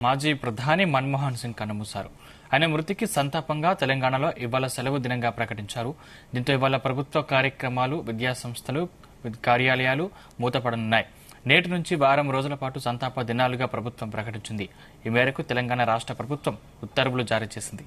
మాజీ ప్రధాని మన్మోహన్ సింగ్ కన్నుమూశారు. ఆయన మృతికి సంతాపంగా తెలంగాణలో ఇవాళ సెలవు దినంగా ప్రకటించారు. దీంతో ఇవాళ ప్రభుత్వ కార్యక్రమాలు, విద్యాసంస్థలు, కార్యాలయాలు మూతపడనున్నాయి. నేటి నుంచి వారం రోజుల పాటు సంతాప దినాలుగా ప్రభుత్వం ప్రకటించింది. ఈ మేరకు తెలంగాణ రాష్ట్ర ప్రభుత్వం ఉత్తర్వులు జారీ చేసింది.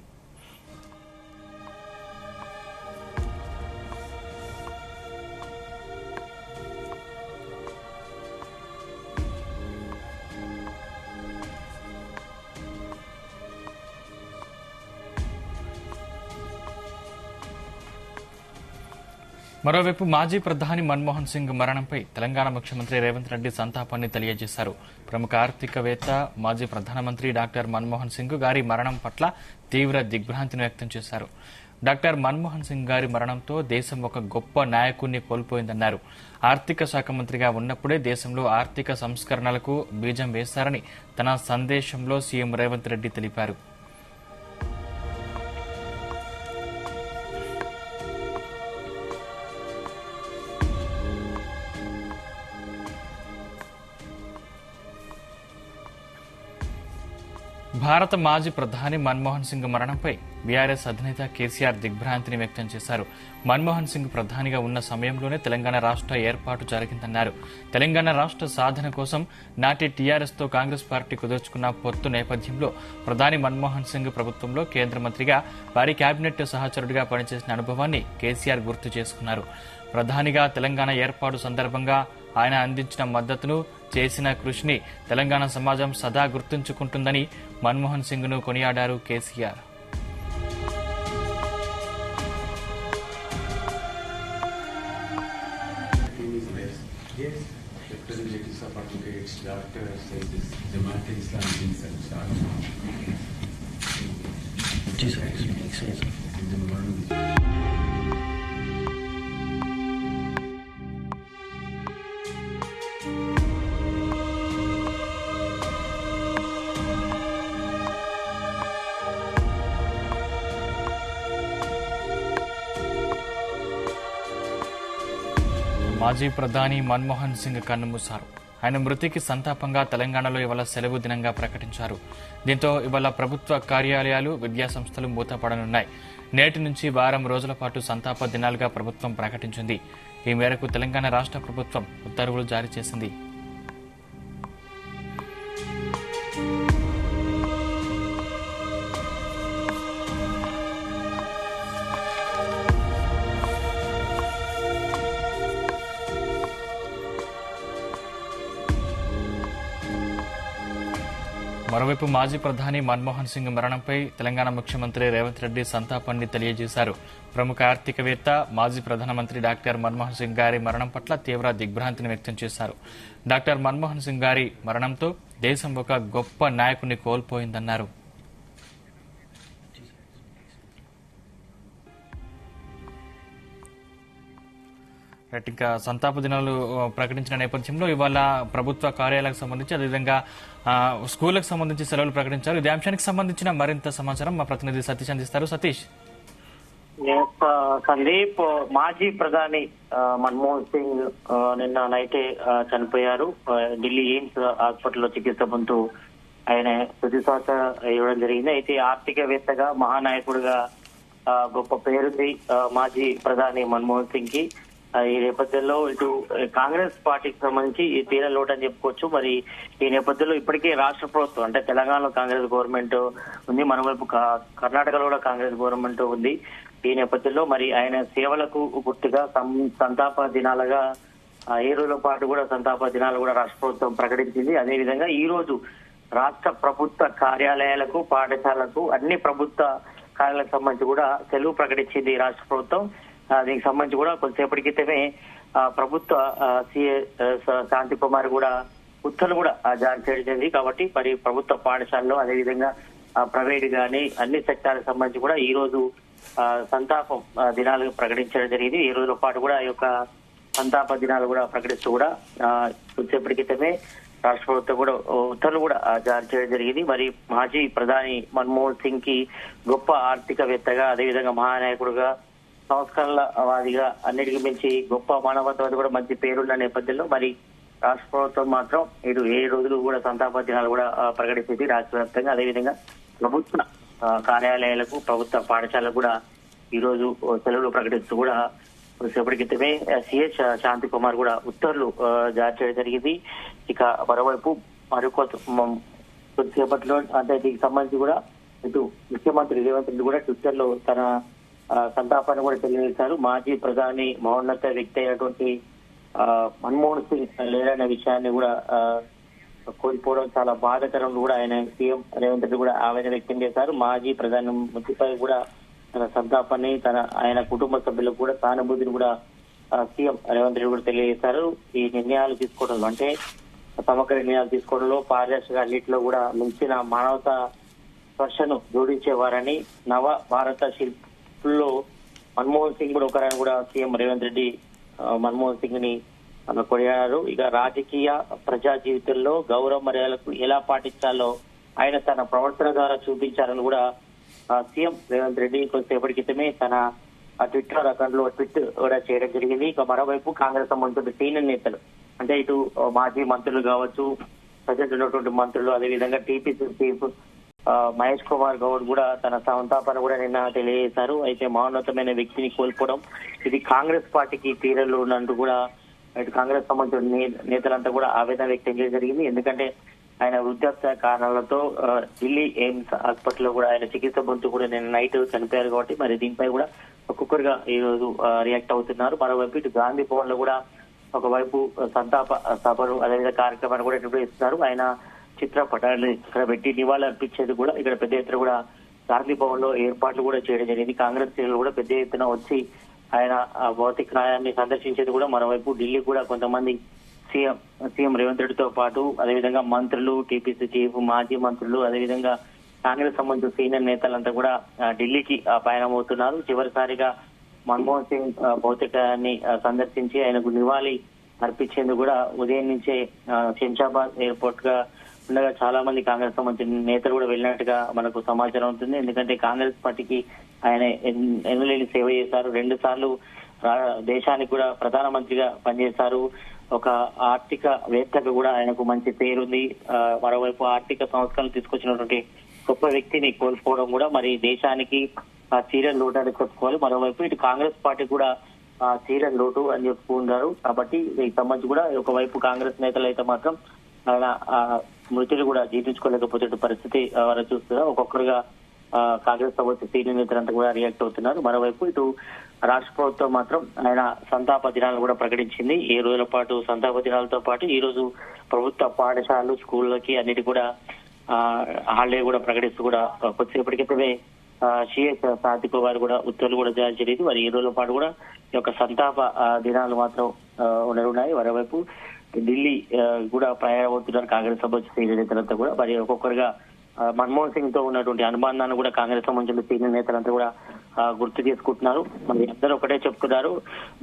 మరోవైపు మాజీ ప్రధాని మన్మోహన్ సింగ్ మరణంపై తెలంగాణ ముఖ్యమంత్రి రేవంత్ రెడ్డి సంతాపాన్ని తెలియజేశారు. ప్రముఖ ఆర్థికవేత్త, మాజీ ప్రధానమంత్రి డాక్టర్ మన్మోహన్ సింగ్ గారి మరణం పట్ల తీవ్ర దిగ్భ్రాంతిని వ్యక్తం చేశారు. డాక్టర్ మన్మోహన్ సింగ్ గారి మరణంతో దేశం ఒక గొప్ప నాయకుడిని కోల్పోయిందన్నారు. ఆర్థిక శాఖ మంత్రిగా ఉన్నప్పుడే దేశంలో ఆర్థిక సంస్కరణలకు బీజం వేశారని తన సందేశంలో సీఎం రేవంత్ రెడ్డి తెలిపారు. భారత మాజీ ప్రధాని మన్మోహన్ సింగ్ మరణంపై బీఆర్ఎస్ అధినేత కేసీఆర్ దిగ్భ్రాంతిని వ్యక్తం చేశారు. మన్మోహన్ సింగ్ ప్రధానిగా ఉన్న సమయంలోనే తెలంగాణ రాష్ట్ర ఏర్పాటు జరిగిందన్నారు. తెలంగాణ రాష్ట్ర సాధన కోసం నాటి టీఆర్ఎస్ తో కాంగ్రెస్ పార్టీ కుదుర్చుకున్న పొత్తు నేపథ్యంలో ప్రధాని మన్మోహన్ సింగ్ ప్రభుత్వంలో కేంద్ర మంత్రిగా, వారి కేబినెట్ సహచరుడిగా పనిచేసిన అనుభవాన్ని కేసీఆర్ గుర్తు చేసుకున్నారు. ప్రధానిగా తెలంగాణ ఏర్పాటు సందర్భంగా ఆయన అందించిన మద్దతును, చేసిన కృషిని తెలంగాణ సమాజం సదా గుర్తుంచుకుంటుందని మన్మోహన్ సింగ్ ను కొనియాడారు కేసీఆర్. మాజీ ప్రధాని మన్మోహన్ సింగ్ కన్నుమూశారు. ఆయన మృతికి సంతాపంగా తెలంగాణలో ఇవాళ సెలవు దినంగా ప్రకటించారు. దీంతో ఇవాళ ప్రభుత్వ కార్యాలయాలు, విద్యాసంస్థలు మూతపడనున్నాయి. నేటి నుంచి వారం రోజుల పాటు సంతాప దినాలుగా ప్రభుత్వం ప్రకటించింది. ఈ మేరకు తెలంగాణ రాష్ట్ర ప్రభుత్వం ఉత్తర్వులు జారీ చేసింది. మరోవైపు మాజీ ప్రధాని మన్మోహన్ సింగ్ మరణంపై తెలంగాణ ముఖ్యమంత్రి రేవంత్ రెడ్డి సంతాపాన్ని తెలియజేశారు. ప్రముఖ ఆర్థికవేత్త, మాజీ ప్రధానమంత్రి డాక్టర్ మన్మోహన్ సింగ్ గారి మరణం పట్ల తీవ్ర దిగ్భ్రాంతిని వ్యక్తం చేశారు. డాక్టర్ మన్మోహన్ సింగ్ గారి మరణంతో దేశం ఒక గొప్ప నాయకుడిని కోల్పోయిందన్నారు. ఇంకా సంతాప దినాలు ప్రకటించిన నేపథ్యంలో ఇవాళ ప్రభుత్వ కార్యాలయాలకు సంబంధించి, అదేవిధంగా స్కూళ్లకు సంబంధించి సెలవులు ప్రకటించారు. ఇదే అంశానికి సంబంధించిన మరింత సమాచారం మా ప్రతినిధి సతీష్ అందిస్తారు. సతీష్. సందీప్, మాజీ ప్రధాని మన్మోహన్ సింగ్ నిన్న నైటే చనిపోయారు. ఢిల్లీ ఎయిమ్స్ హాస్పిటల్లో చికిత్స పొందుతూ ఆయన తుదిశ్వాస ఇవ్వడం జరిగింది. అయితే ఆర్థికవేత్తగా, మహానాయకుడిగా గొప్ప పేరుంది మాజీ ప్రధాని మన్మోహన్ సింగ్ కి. ఈ నేపథ్యంలో ఇటు కాంగ్రెస్ పార్టీకి సంబంధించి తీర లోటు అని చెప్పుకోవచ్చు. మరి ఈ నేపథ్యంలో ఇప్పటికే రాష్ట్ర ప్రభుత్వం, అంటే తెలంగాణలో కాంగ్రెస్ గవర్నమెంట్ ఉంది, మరోవైపు కర్ణాటకలో కూడా కాంగ్రెస్ గవర్నమెంట్ ఉంది. ఈ నేపథ్యంలో మరి ఆయన సేవలకు గుర్తుగా సంతాప దినాలుగా 7 రోజుల పాటు కూడా సంతాప దినాలు కూడా రాష్ట్ర ప్రభుత్వం ప్రకటించింది. అదేవిధంగా ఈ రోజు రాష్ట్ర ప్రభుత్వ కార్యాలయాలకు, పాఠశాలకు, అన్ని ప్రభుత్వ కార్యాలయాలకు సంబంధించి కూడా సెలవు ప్రకటించింది రాష్ట్ర ప్రభుత్వం. దీనికి సంబంధించి కూడా కొంతసేపటి క్రితమే ప్రభుత్వ సిఏ శాంతి కుమార్ కూడా ఉత్తర్వులు కూడా జారీ చేయడం. కాబట్టి మరి ప్రభుత్వ పాఠశాలలో, అదేవిధంగా ప్రైవేట్ గానీ అన్ని సెక్టార్లకు సంబంధించి కూడా ఈ రోజు సంతాపం దినాలు ప్రకటించడం జరిగింది. ఈ రోజుల పాటు కూడా ఈ యొక్క సంతాప దినాలు కూడా ప్రకటిస్తూ కూడా కొంతసేపటి క్రితమే రాష్ట్ర ప్రభుత్వం కూడా ఉత్తర్వులు కూడా జారీ చేయడం జరిగింది. మరి మాజీ ప్రధాని మన్మోహన్ సింగ్ కి గొప్ప ఆర్థికవేత్తగా, అదేవిధంగా మహానాయకుడుగా, సంస్కరణల వాదిగా, అన్నిటికీ మించి గొప్ప మానవత్వాది కూడా మంచి పేరున్న నేపథ్యంలో మరి రాష్ట్ర ప్రభుత్వం మాత్రం ఇటు 7 రోజులు కూడా సంతాప దినాలు కూడా ప్రకటించింది రాష్ట్ర వ్యాప్తంగా. అదేవిధంగా ప్రభుత్వ కార్యాలయాలకు, ప్రభుత్వ పాఠశాలకు కూడా ఈ రోజు సెలవులు ప్రకటిస్తూ కూడా సేపటి క్రితమే సిహెచ్ శాంతి కుమార్ కూడా ఉత్తర్వులు జారీ చేయడం జరిగింది. ఇక మరోవైపు కొద్దిసేపట్లో అంటే దీనికి సంబంధించి కూడా ఇటు ముఖ్యమంత్రి రేవంత్ రెడ్డి కూడా ట్విట్టర్ లో తన సంతాపాన్ని కూడా తెలియజేశారు. మాజీ ప్రధాని మహోన్నత వ్యక్తి అయినటువంటి మన్మోహన్ సింగ్ లేదనే విషయాన్ని కూడా కోల్పోవడం చాలా బాధాకరం కూడా ఆయన సీఎం రేవంత్ రెడ్డి కూడా ఆవేదన వ్యక్తం చేశారు. మాజీ ప్రధాని మృతిపై కూడా తన సంతాపాన్ని ఆయన కుటుంబ సభ్యులకు కూడా సానుభూతిని కూడా సీఎం రేవంత్ రెడ్డి కూడా తెలియజేశారు. ఈ నిర్ణయాలు తీసుకోవడంలో అంటే సమగ్ర నిర్ణయాలు తీసుకోవడంలో పారదర్శక అన్నింటిలో కూడా మించిన మానవతా స్పర్శను జోడించేవారని, నవ భారత శిల్పుల్లో మన్మోహన్ సింగ్ కూడా ఒకరని కూడా సీఎం రేవంత్ రెడ్డి మన్మోహన్ సింగ్ ని కొనియాడారు. ఇక రాజకీయ ప్రజా జీవితంలో గౌరవ మర్యాదలకు ఎలా పాటించాలో ఆయన తన ప్రవర్తన ద్వారా చూపించారని కూడా సీఎం రేవంత్ రెడ్డి కొద్దిసేపటి క్రితమే తన ట్విట్టర్ అకౌంట్ లో ట్వీట్ కూడా చేయడం జరిగింది. ఇక మరోవైపు కాంగ్రెస్ సంబంధించిన సీనియర్ నేతలు అంటే ఇటు మాజీ మంత్రులు కావచ్చు, ప్రజెంట్ ఉన్నటువంటి మంత్రులు, అదేవిధంగా టీపీసీ చీఫ్ మహేష్ కుమార్ గౌడ్ కూడా తన సంతాపాన్ని కూడా నిన్న తెలియజేశారు. అయితే మహోన్నతమైన వ్యక్తిని కోల్పోవడం ఇది కాంగ్రెస్ పార్టీకి తీరలు ఉన్నట్టు కూడా ఇటు కాంగ్రెస్ సంబంధించిన నేతలంతా కూడా ఆవేదన వ్యక్తం చేయడం జరిగింది. ఎందుకంటే ఆయన వృద్ధాప్య కారణాలతో ఢిల్లీ ఎయిమ్స్ హాస్పిటల్లో కూడా ఆయన చికిత్స పొందుతూ కూడా నిన్న నైట్ చనిపోయారు. కాబట్టి మరి దీనిపై కూడా ఒక్కొక్కరుగా ఈ రోజు రియాక్ట్ అవుతున్నారు. మరోవైపు ఇటు గాంధీ భవన్ లో కూడా ఒకవైపు సంతాప సభలు అదేవిధంగా కార్యక్రమాన్ని కూడా నిర్వహిస్తున్నారు. ఆయన చిత్రపటాన్ని ఇక్కడ పెట్టి నివాళులు అర్పించేది కూడా ఇక్కడ పెద్ద ఎత్తున కూడా గాంధీ భవన్ లో ఏర్పాట్లు కూడా చేయడం జరిగింది. కాంగ్రెస్ శ్రేణులు కూడా పెద్ద ఎత్తున వచ్చి ఆయన భౌతికాయాన్ని సందర్శించేది కూడా. మరోవైపు ఢిల్లీ కూడా కొంతమంది సీఎం రేవంత్ రెడ్డితో పాటు అదేవిధంగా మంత్రులు, టీపీసీ చీఫ్, మాజీ మంత్రులు, అదేవిధంగా కాంగ్రెస్ సంబంధించిన సీనియర్ నేతలంతా కూడా ఢిల్లీకి పయనమవుతున్నారు. చివరిసారిగా మన్మోహన్ సింగ్ భౌతికాయాన్ని సందర్శించి ఆయనకు నివాళి అర్పించేందుకు కూడా ఉదయం నుంచే శంషాబాద్ ఎయిర్పోర్ట్ గా ఉండగా చాలా మంది కాంగ్రెస్ సంబంధించిన నేతలు కూడా వెళ్ళినట్టుగా మనకు సమాచారం ఉంటుంది. ఎందుకంటే కాంగ్రెస్ పార్టీకి ఆయన ఎన్నలేని సేవ చేశారు. 2 సార్లు దేశానికి కూడా ప్రధానమంత్రిగా పనిచేశారు. ఒక ఆర్థిక వేత్తగా కూడా ఆయనకు మంచి పేరుంది. మరోవైపు ఆర్థిక సంస్కరణలు తీసుకొచ్చినటువంటి గొప్ప వ్యక్తిని కోల్పోవడం కూడా మరి దేశానికి తీరని లోటు అని చెప్పుకోవాలి. మరోవైపు ఇటు కాంగ్రెస్ పార్టీ కూడా తీరని లోటు అని చెప్పుకుంటారు. కాబట్టి దీనికి సంబంధించి కూడా ఒకవైపు కాంగ్రెస్ నేతలు అయితే మాత్రం ఆయన మృతులు కూడా జీర్ణించుకోలేకపోతే పరిస్థితి వారు చూస్తున్నారు. ఒక్కొక్కరుగా కాంగ్రెస్ సంబంధించిన సీనియర్ నేతలంతా కూడా రియాక్ట్ అవుతున్నారు. మరోవైపు ఇటు రాష్ట్ర ప్రభుత్వం మాత్రం ఆయన సంతాప దినాలను కూడా ప్రకటించింది. 7 రోజుల పాటు సంతాప దినాలతో పాటు ఈ రోజు ప్రభుత్వ పాఠశాలలు, స్కూళ్ళకి అన్నిటి కూడా హాలిడే కూడా ప్రకటిస్తూ కూడా కొద్దిసేపటి క్రితమే సిఎస్ శాంతి కుమార్ కూడా ఉత్తర్వులు కూడా జారీ చేయలేదు. మరి 7 రోజుల పాటు కూడా ఈ యొక్క సంతాప దినాలు మాత్రం ఉండనున్నాయి. మరోవైపు ఢిల్లీ కూడా ప్రయాణమవుతున్నారు కాంగ్రెస్ సంబంధించిన సీనియర్ నేతలంతా కూడా. మరి ఒక్కొక్కరుగా మన్మోహన్ సింగ్ తో ఉన్నటువంటి అనుబంధాన్ని కూడా కాంగ్రెస్ సంబంధించిన సీనియర్ నేతలంతా కూడా గుర్తు చేసుకుంటున్నారు. మరి అందరూ ఒకటే చెప్తున్నారు,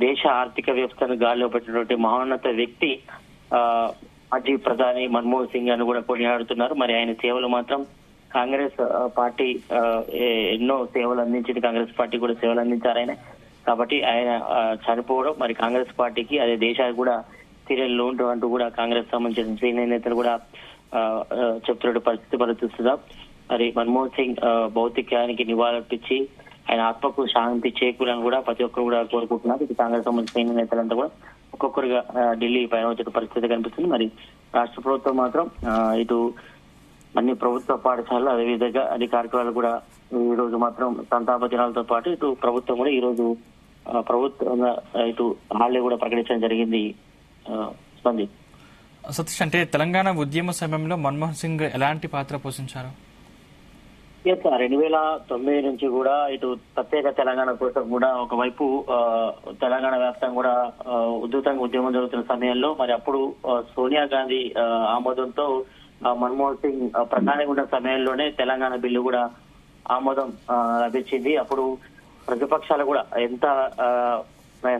దేశ ఆర్థిక వ్యవస్థను గాలిలో పెట్టినటువంటి మహోన్నత వ్యక్తి మాజీ ప్రధాని మన్మోహన్ సింగ్ అని కూడా కొనియాడుతున్నారు. మరి ఆయన సేవలు మాత్రం కాంగ్రెస్ పార్టీ ఎన్నో సేవలు అందించింది. కాంగ్రెస్ పార్టీ కూడా సేవలు అందించారు ఆయన. కాబట్టి ఆయన చనిపోవడం మరి కాంగ్రెస్ పార్టీకి అదే దేశానికి కూడా తీరని లోటు అంటూ కూడా కాంగ్రెస్ సంబంధించిన సీనియర్ నేతలు కూడా చెప్తున్న పరిస్థితి మనం చూస్తున్నాం. మరి మన్మోహన్ సింగ్ భౌతికానికి నివాళులర్పించి ఆయన ఆత్మకు శాంతి చేకూరని కూడా ప్రతి ఒక్కరు కూడా కోరుకుంటున్నారు. ఇది కాంగ్రెస్ సంబంధించిన సీనియర్ నేతలంతా కూడా ఒక్కొక్కరుగా ఢిల్లీ పైన వచ్చే పరిస్థితి కనిపిస్తుంది. మరి రాష్ట్ర ప్రభుత్వం మాత్రం ఇటు అన్ని ప్రభుత్వ పాఠశాలలు అదేవిధంగా అన్ని కార్యక్రమాలు కూడా ఈ రోజు మాత్రం సంతాప దినాలతో పాటు ఇటు ప్రభుత్వం కూడా ఈ రోజు ప్రభుత్వంగా ఇటు హాలిడే కూడా ప్రకటించడం జరిగింది. సతీష్, అంటే తెలంగాణ ఉద్యమ సమయంలో మన్మోహన్ సింగ్ ఎలాంటి పాత్ర పోషించారు? 2009 నుంచి కూడా ఇటు ప్రత్యేక తెలంగాణ కోసం కూడా ఒకవైపు తెలంగాణ వ్యాప్తంగా కూడా ఉధృతంగా ఉద్యమం జరుగుతున్న సమయంలో మరి అప్పుడు సోనియా గాంధీ ఆమోదంతో మన్మోహన్ సింగ్ ప్రధానిగా ఉన్న సమయంలోనే తెలంగాణ బిల్లు కూడా ఆమోదం లభించింది. అప్పుడు ప్రతిపక్షాలు కూడా ఎంత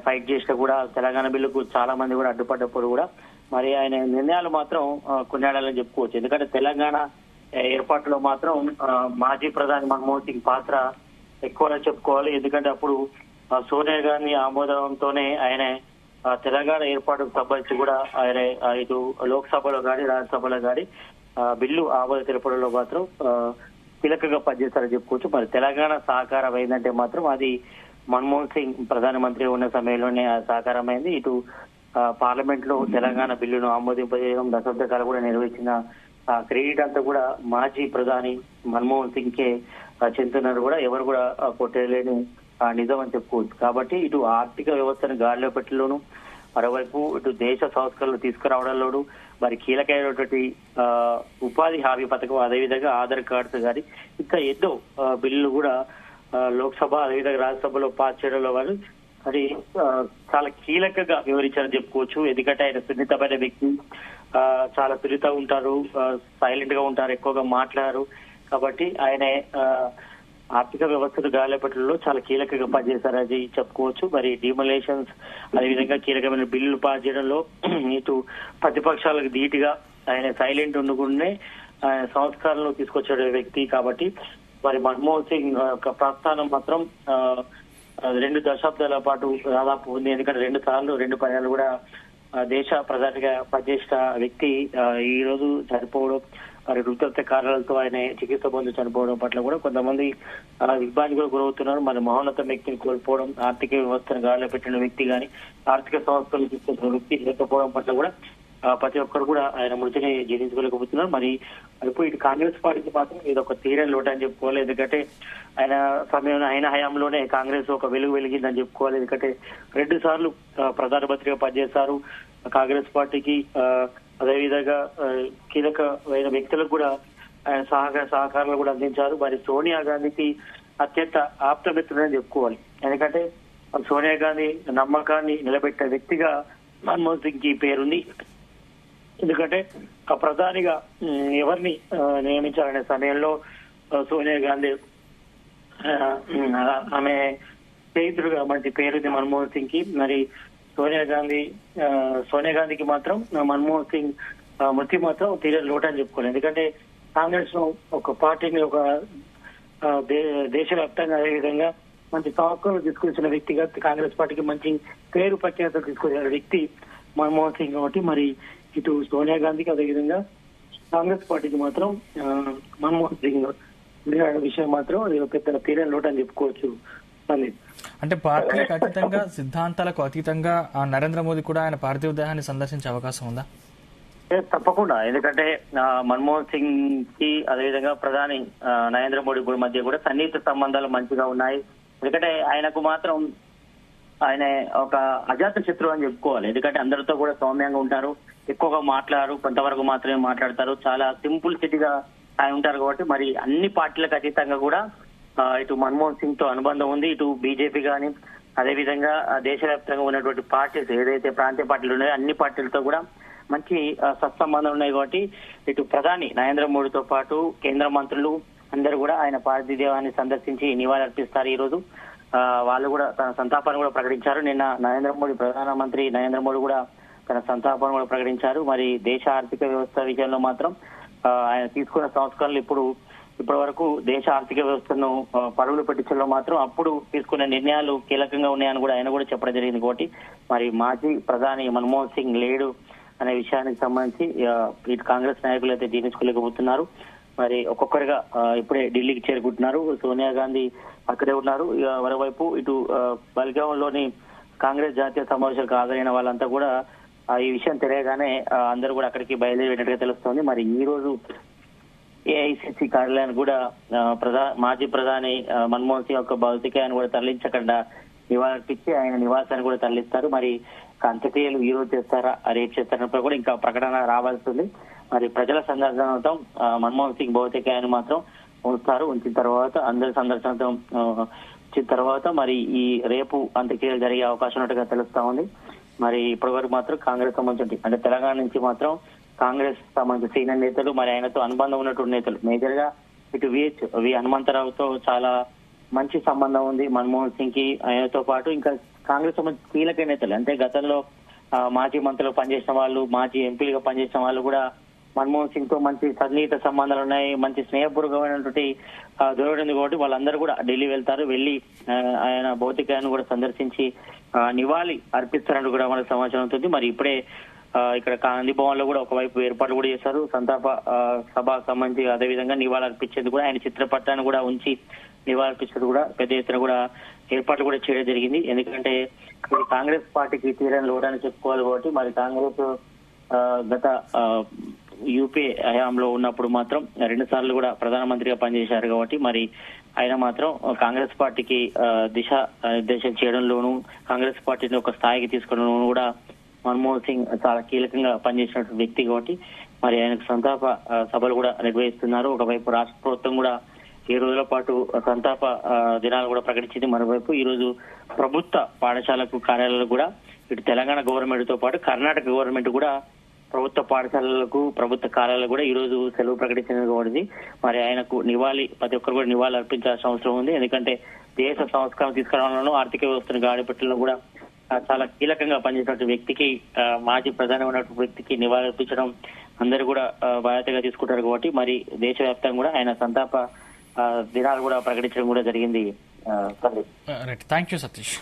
ఫైట్ చేసినా కూడా తెలంగాణ బిల్లుకు చాలా మంది కూడా అడ్డుపడ్డప్పుడు కూడా మరి ఆయన నిర్ణయాలు మాత్రం కొనియాడాలని చెప్పుకోవచ్చు. ఎందుకంటే తెలంగాణ ఏర్పాటులో మాత్రం మాజీ ప్రధాని మన్మోహన్ సింగ్ పాత్ర ఎక్కువగా చెప్పుకోవాలి. ఎందుకంటే అప్పుడు సోనియా గాంధీ ఆమోదంతోనే ఆయన తెలంగాణ ఏర్పాటుకు సంబంధించి కూడా ఆయన ఇటు లోక్సభలో కానీ రాజ్యసభలో కానీ బిల్లు ఆమోద తెలపడంలో మాత్రం కీలకంగా పనిచేస్తారని చెప్పుకోవచ్చు. మరి తెలంగాణ సహకారం అయిందంటే మాత్రం అది మన్మోహన్ సింగ్ ప్రధానమంత్రి ఉన్న సమయంలోనే సహకారమైంది. ఇటు పార్లమెంట్ లో తెలంగాణ బిల్లును ఆమోదింపజేయడం, దశాబ్దకాలు కూడా నిర్వహించిన క్రెడిట్ అంతా కూడా మాజీ ప్రధాని మన్మోహన్ సింగ్ కే చెందుతున్నారు కూడా ఎవరు కూడా కొట్టేయలేని నిజం అని చెప్పుకోవచ్చు. కాబట్టి ఇటు ఆర్థిక వ్యవస్థను గాడిలో పెట్టడంలోను, మరోవైపు ఇటు దేశ సంస్కరణలు తీసుకురావడంలోను, మరి కీలకమైనటువంటి ఉపాధి హామీ పథకం, అదేవిధంగా ఆధార్ కార్డ్స్ కానీ ఇంకా ఎన్నో బిల్లులు కూడా లోక్సభ అదేవిధంగా రాజ్యసభలో పాస్ చేయడంలో వాళ్ళు అది చాలా కీలకంగా వివరించారని చెప్పుకోవచ్చు. ఎందుకంటే ఆయన సున్నితమైన వ్యక్తి, చాలా సున్నితంగా ఉంటారు, సైలెంట్ గా ఉంటారు, ఎక్కువగా మాట్లాడారు. కాబట్టి ఆయన ఆర్థిక వ్యవస్థను గాలిపెట్టడంలో చాలా కీలకంగా పనిచేశారని చెప్పుకోవచ్చు. మరి డిమోలేషన్స్ అదేవిధంగా కీలకమైన బిల్లులు పాస్ చేయడంలో ఇటు ప్రతిపక్షాలకు ధీటుగా ఆయన సైలెంట్ ఉండకుండానే సంస్కరణలు తీసుకొచ్చే వ్యక్తి. కాబట్టి మరి మన్మోహన్ సింగ్ యొక్క ప్రస్థానం మాత్రం 2 దశాబ్దాల పాటు దాదాపు ఉంది. ఎందుకంటే 2 సార్లు 2 పర్యాలు కూడా దేశ ప్రధానిగా పనిచేసిన వ్యక్తి ఈ రోజు చనిపోవడం, మరి వృత్తిగత కారణాలతో ఆయన చికిత్స పొంది చనిపోవడం పట్ల కూడా కొంతమంది ఇబ్బంది కూడా గురవుతున్నారు. మరి మహోన్నత వ్యక్తిని కోల్పోవడం, ఆర్థిక వ్యవస్థను గాలిలో పెట్టిన వ్యక్తి కానీ ఆర్థిక సంస్థలు తీసుకొచ్చిన వ్యక్తి లేకపోవడం పట్ల కూడా ప్రతి ఒక్కరు కూడా ఆయన మృతిని జీర్ణించుకోలేకపోతున్నారు. మరి ఇప్పుడు ఇటు కాంగ్రెస్ పార్టీకి మాత్రం ఇది ఒక తీరని లోటు అని చెప్పుకోవాలి. ఎందుకంటే ఆయన సమయంలో ఆయన హయాంలోనే కాంగ్రెస్ ఒక వెలుగు వెలిగిందని చెప్పుకోవాలి. ఎందుకంటే 2 సార్లు ప్రధానమంత్రిగా పనిచేశారు కాంగ్రెస్ పార్టీకి. అదేవిధంగా కీలకమైన వ్యక్తులకు కూడా ఆయన సహకారాలు కూడా అందించారు. మరి సోనియా గాంధీకి అత్యంత ఆప్తమిత్రుడని చెప్పుకోవాలి. ఎందుకంటే సోనియా గాంధీ నమ్మకాన్ని నిలబెట్టే వ్యక్తిగా మన్మోహన్ సింగ్ కి పేరుంది. ఎందుకంటే ఆ ప్రధానిగా ఎవరిని నియమించాలనే సమయంలో సోనియా గాంధీ ఆమె స్నేహితుడుగా మంచి పేరుంది మన్మోహన్ సింగ్ కి. మరి సోనియా గాంధీకి మాత్రం మన్మోహన్ సింగ్ మృతి మాత్రం తీరని లోటు అని చెప్పుకోవాలి. ఎందుకంటే కాంగ్రెస్ లో ఒక పార్టీని ఒక దేశవ్యాప్తంగా అదేవిధంగా మంచి సంస్కరణలు తీసుకొచ్చిన వ్యక్తిగా కాంగ్రెస్ పార్టీకి మంచి పేరు ప్రఖ్యాతలు తీసుకొచ్చిన వ్యక్తి మన్మోహన్ సింగ్. కాబట్టి మరి ఇటు సోనియా గాంధీకి అదేవిధంగా కాంగ్రెస్ పార్టీకి మాత్రం మన్మోహన్ సింగ్ విషయం మాత్రం పెద్ద తీరని లోటు అని చెప్పుకోవచ్చు. అంటే పార్టీలకు అతీతంగా, సిద్ధాంతాలకు అతీతంగా నరేంద్ర మోదీ కూడా ఆయన పార్థివ దేహాన్ని సందర్శించే అవకాశం ఉందా? తప్పకుండా. ఎందుకంటే మన్మోహన్ సింగ్ కి అదేవిధంగా ప్రధాని నరేంద్ర మోడీ మధ్య కూడా సన్నిహిత సంబంధాలు మంచిగా ఉన్నాయి. ఎందుకంటే ఆయనకు మాత్రం ఆయన ఒక అజాత శత్రువు అని చెప్పుకోవాలి. ఎందుకంటే అందరితో కూడా సౌమ్యంగా ఉంటారు, ఎక్కువగా మాట్లాడారు, కొంతవరకు మాత్రమే మాట్లాడతారు, చాలా సింపుల్ సిటీగా ఆయన ఉంటారు. కాబట్టి మరి అన్ని పార్టీలకు అతీతంగా కూడా ఇటు మన్మోహన్ సింగ్ తో అనుబంధం ఉంది. ఇటు బీజేపీ కానీ అదేవిధంగా దేశవ్యాప్తంగా ఉన్నటువంటి పార్టీస్ ఏదైతే ప్రాంతీయ పార్టీలు ఉన్నాయో అన్ని పార్టీలతో కూడా మంచి సత్సంబంధాలు ఉన్నాయి. కాబట్టి ఇటు ప్రధాని నరేంద్ర మోడీతో పాటు కేంద్ర మంత్రులు అందరూ కూడా ఆయన పార్థివ దేహాన్ని సందర్శించి నివాళులర్పిస్తారు. ఈ రోజు వాళ్ళు కూడా తన సంతాపాన్ని కూడా ప్రకటించారు. నిన్న ప్రధానమంత్రి నరేంద్ర మోడీ కూడా తన సంతాపాన్ని కూడా ప్రకటించారు. మరి దేశ ఆర్థిక వ్యవస్థ విషయంలో మాత్రం ఆయన తీసుకున్న సంస్కరణలు ఇప్పటి వరకు దేశ ఆర్థిక వ్యవస్థను పరుగులు పెట్టించడంలో మాత్రం అప్పుడు తీసుకున్న నిర్ణయాలు కీలకంగా ఉన్నాయని కూడా ఆయన కూడా చెప్పడం జరిగింది. కాబట్టి మరి మాజీ ప్రధాని మన్మోహన్ సింగ్ లేడు అనే విషయానికి సంబంధించి ఇటు కాంగ్రెస్ నాయకులు అయితే జీర్ణించుకోలేకపోతున్నారు. మరి ఒక్కొక్కరిగా ఇప్పుడే ఢిల్లీకి చేరుకుంటున్నారు. సోనియా గాంధీ అక్కడే ఉన్నారు. మరోవైపు ఇటు బల్గాంలోని కాంగ్రెస్ జాతీయ సమావేశాలకు హాజరైన వాళ్ళంతా కూడా ఈ విషయం తెలియగానే అందరూ కూడా అక్కడికి బయలుదేరినట్టుగా తెలుస్తోంది. మరి ఈ రోజు ఏఐసిసి కార్యాలయాన్ని కూడా మాజీ ప్రధాని మన్మోహన్ సింగ్ యొక్క భౌతికాన్ని కూడా తరలించకుండా నివాళులర్పించి ఆయన నివాసాన్ని కూడా తరలిస్తారు. మరి అంత్యక్రియలు ఈ రోజు చేస్తారా, రేపు చేస్తారన్నప్పుడు కూడా ఇంకా ప్రకటన రావాల్సింది. మరి ప్రజల సందర్శనంతో మన్మోహన్ సింగ్ భౌతికాన్ని మాత్రం ఉంచిన తర్వాత అందరి సందర్శనతో వచ్చిన తర్వాత మరి ఈ రేపు అంత్యక్రియలు జరిగే అవకాశం ఉన్నట్టుగా తెలుస్తా ఉంది. మరి ఇప్పటి వరకు మాత్రం కాంగ్రెస్ సంబంధించి అంటే తెలంగాణ నుంచి మాత్రం కాంగ్రెస్ సంబంధించిన సీనియర్ నేతలు మరి ఆయనతో అనుబంధం ఉన్నటువంటి నేతలు మేజర్ గా ఇటు వి హనుమంతరావుతో చాలా మంచి సంబంధం ఉంది మన్మోహన్ సింగ్ కి. ఆయనతో పాటు ఇంకా కాంగ్రెస్ సంబంధించిన కీలక నేతలు అంటే గతంలో మాజీ మంత్రులు పనిచేసిన వాళ్ళు, మాజీ ఎంపీలుగా పనిచేసిన వాళ్ళు కూడా మన్మోహన్ సింగ్ తో మంచి సన్నిహిత సంబంధాలు ఉన్నాయి, మంచి స్నేహపూర్వకమైనటువంటి ధోరణి ఉంది. కాబట్టి వాళ్ళందరూ కూడా ఢిల్లీ వెళ్తారు. వెళ్లి ఆయన భౌతికాన్ని కూడా సందర్శించి నివాళి అర్పిస్తారని కూడా మనకు సమాచారం అవుతుంది. మరి ఇప్పుడే ఇక్కడ గాంధీ భవన్ లో కూడా ఒకవైపు ఏర్పాట్లు కూడా చేశారు. సంతాప సభకు సంబంధించి అదేవిధంగా నివాళి అర్పించేందుకు కూడా ఆయన చిత్రపటాన్ని కూడా ఉంచి నివాళి అర్పించేందుకు కూడా పెద్ద ఎత్తున కూడా ఏర్పాట్లు కూడా చేయడం జరిగింది. ఎందుకంటే ఇది కాంగ్రెస్ పార్టీకి తీరని లోడని చెప్పుకోవాలి కాబట్టి మరి కాంగ్రెస్ గత యూపీ హయాంలో ఉన్నప్పుడు మాత్రం 2 సార్లు కూడా ప్రధానమంత్రిగా పనిచేశారు కాబట్టి మరి ఆయన మాత్రం కాంగ్రెస్ పార్టీకి దిశ నిర్దేశం చేయడంలోనూ కాంగ్రెస్ పార్టీని ఒక స్థాయికి తీసుకోవడంలోనూ కూడా మన్మోహన్ సింగ్ చాలా కీలకంగా పనిచేసిన వ్యక్తి కాబట్టి మరి ఆయనకు సంతాప సభలు కూడా నిర్వహిస్తున్నారు. ఒకవైపు రాష్ట్ర ప్రభుత్వం కూడా 7 రోజుల పాటు సంతాప దినాలు కూడా ప్రకటించింది. మరోవైపు ఈ రోజు ప్రభుత్వ పాఠశాలకు కార్యాలయాలు కూడా ఇటు తెలంగాణ గవర్నమెంట్ తో పాటు కర్ణాటక గవర్నమెంట్ కూడా ప్రభుత్వ పాఠశాలలకు ప్రభుత్వ కార్యాలయాలు కూడా ఈ రోజు సెలవు ప్రకటించినది కాబట్టి మరి ఆయనకు నివాళి ప్రతి ఒక్కరు కూడా నివాళి అర్పించాల్సిన అవసరం ఉంది. ఎందుకంటే దేశ సంస్కరణ తీసుకురావడంలో ఆర్థిక వ్యవస్థను గాడిపెట్టడంలో కూడా చాలా కీలకంగా పనిచేసినటువంటి వ్యక్తికి మాజీ ప్రధాని ఉన్నటువంటి వ్యక్తికి నివాళి అర్పించడం అందరూ కూడా బాధ్యతగా తీసుకుంటారు కాబట్టి మరి దేశవ్యాప్తంగా కూడా ఆయన సంతాప దినాలు కూడా ప్రకటించడం కూడా జరిగింది. Thank you Satish.